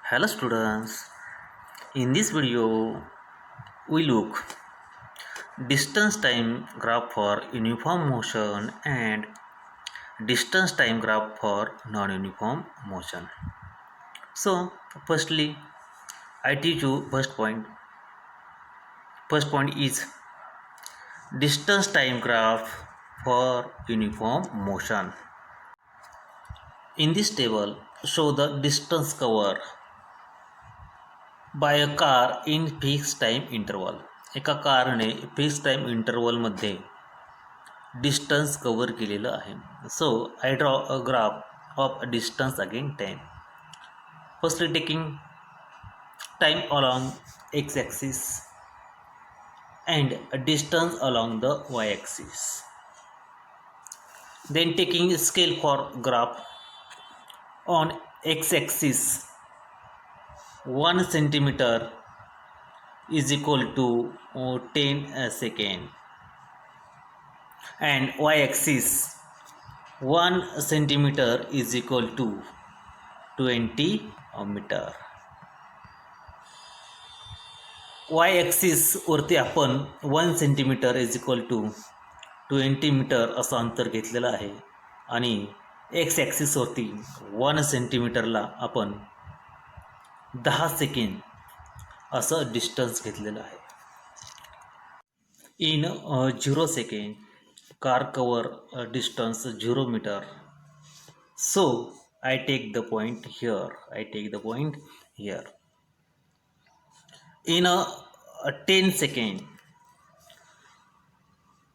Hello students, in this video we look distance time graph for uniform motion and distance time graph for non-uniform motion. So firstly I teach you first point. First point is distance time graph for uniform motion. In this table show the distance covered by a car in fix time interval. एका कारने fix time इंटरवलमध्ये distance cover केलेलं आहे. So I draw a graph of distance again time. Firstly taking time along x axis and distance along the y axis. Then taking scale for graph on x axis 1 centimeter is equal to 10 second, and y-axis 1 centimeter is equal to 20 meter. y-axis वरती आपण 1 centimeter is equal to 20 metre असं अंतर घेतलेलं आहे आणि x axis वरती 1 सेंटीमीटरला आपण 10 second असं डिस्टन्स घेतलेलं आहे. In 0 second car cover distance 0 metre. So I take the point here. In 10 second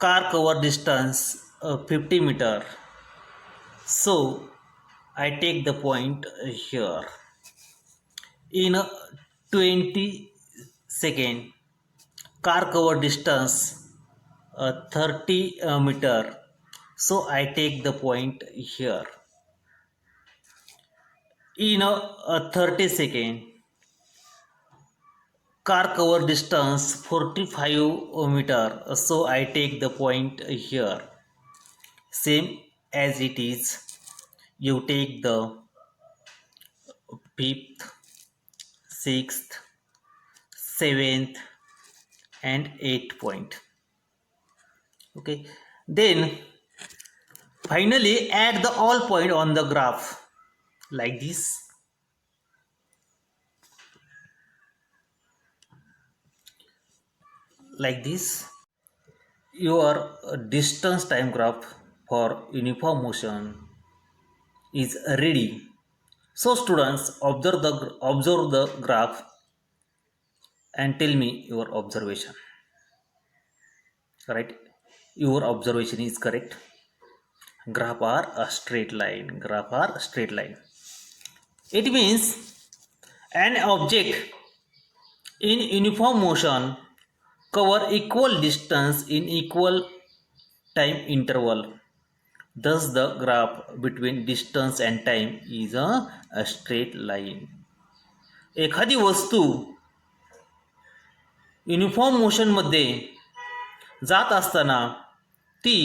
car cover distance 50 metre. So I take the point here. In 20 second car cover distance 30 meter. So I take the point here. In 30 second car cover distance 45 meter. So I take the point here. Same as it is, you take the fifth, 6th, 7th and 8th point. Okay, then finally add the all point on the graph like this. Your distance time graph for uniform motion is ready. So students, observe the graph and tell me your observation. Right? Your observation is correct. Graph are a straight line. It means an object in uniform motion cover equal distance in equal time interval. Thus the graph between distance and time is a straight line. एखादी वस्तू uniform मोशनमध्ये जात असताना ती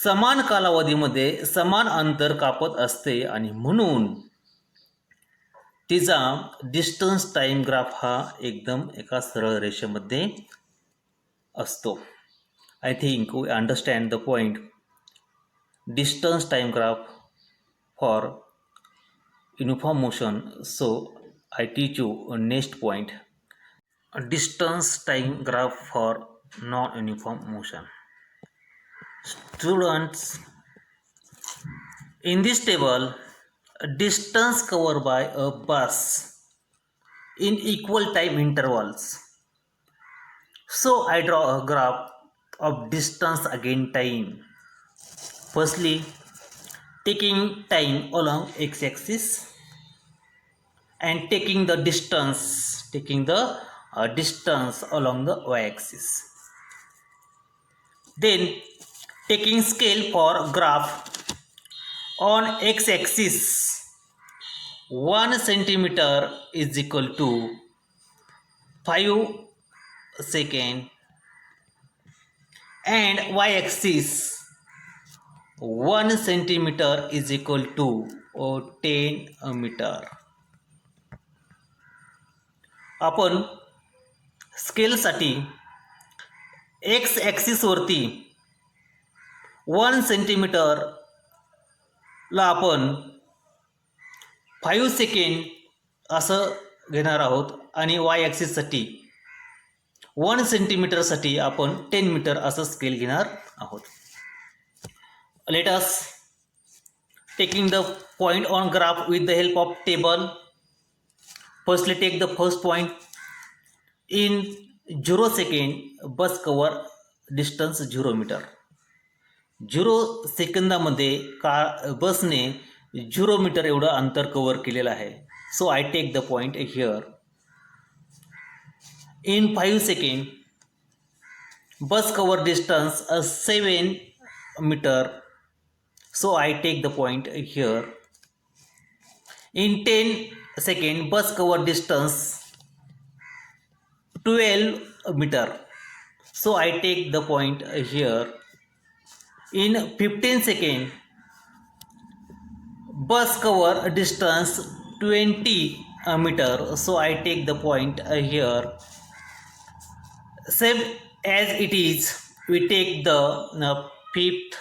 समान कालावधीमध्ये समान अंतर कापत असते आणि म्हणून तिचा डिस्टन्स टाईम ग्राफ हा एकदम एका सरळ रेषेमध्ये असतो. I think we understand the point. Distance time graph for uniform motion. So I teach you next point, distance time graph for non-uniform motion. Students, in this table distance covered by a bus in equal time intervals. So I draw a graph of distance again time. Firstly, taking time along x-axis and taking the distance along the y-axis. Then taking scale for graph on x-axis 1 centimeter is equal to 5 second and y-axis 1 centimeter is equal to 10 meter. आपण स्केलसाठी x ॲक्सिसवरती 1 सेंटीमीटरला आपण 5 second असं घेणार आहोत आणि वाय ॲक्सिससाठी 1 सेंटीमीटरसाठी आपण 10 metre असं scale घेणार आहोत. Let us taking the point on graph with the help of table. Firstly, take the first point. In 0 second, bus cover distance 0 meter. 0 सेकंदामध्ये बसने 0 मीटर एवढं अंतर कव्हर केलेलं आहे. So I take the point here. In 5 second bus cover distance 7 metre. So I take the point here. In 10 second bus cover distance 12 meter. So I take the point here. In 15 second bus cover distance 20 meter. So I take the point here. Same as it is, we take the fifth,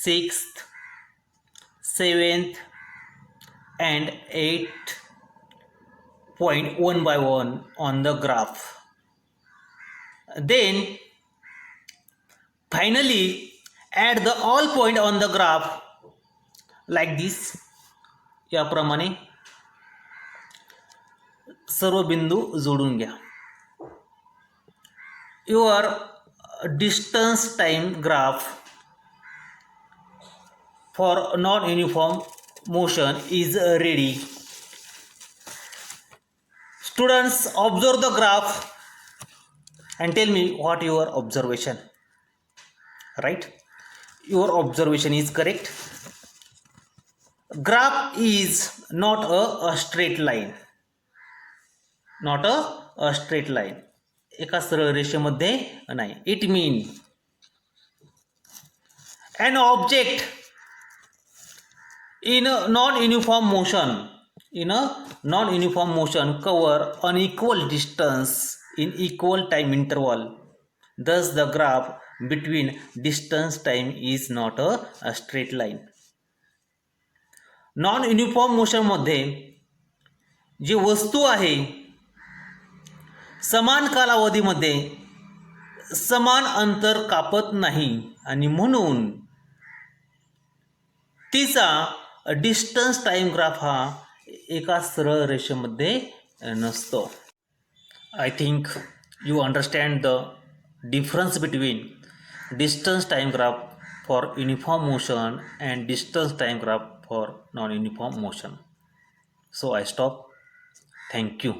6th, 7th and 8th point one by one on the graph. Then finally add the all point on the graph like this. याप्रमाणे सर्व बिंदू जोडून घ्या. Your distance time graph for non-uniform motion is ready. Students, observe the graph and tell me what your observation. Right? Your observation is correct. Graph is not a straight line. Not a straight line. एका सरळ रेषेमध्ये नाही. It means an object in a non-uniform motion cover unequal distance in equal time interval. Thus the graph between distance time is not a straight line. Non-uniform motion मध्ये जी वस्तू आहे समान कालावधीमध्ये समान अंतर कापत नाही आणि म्हणून तिचा डिस्टन्स टाइम ग्राफ हा एका सरळ रेषेमध्ये नसतो. I think you understand the difference between distance time graph for uniform motion and distance time graph for non uniform motion. So I stop. Thank you.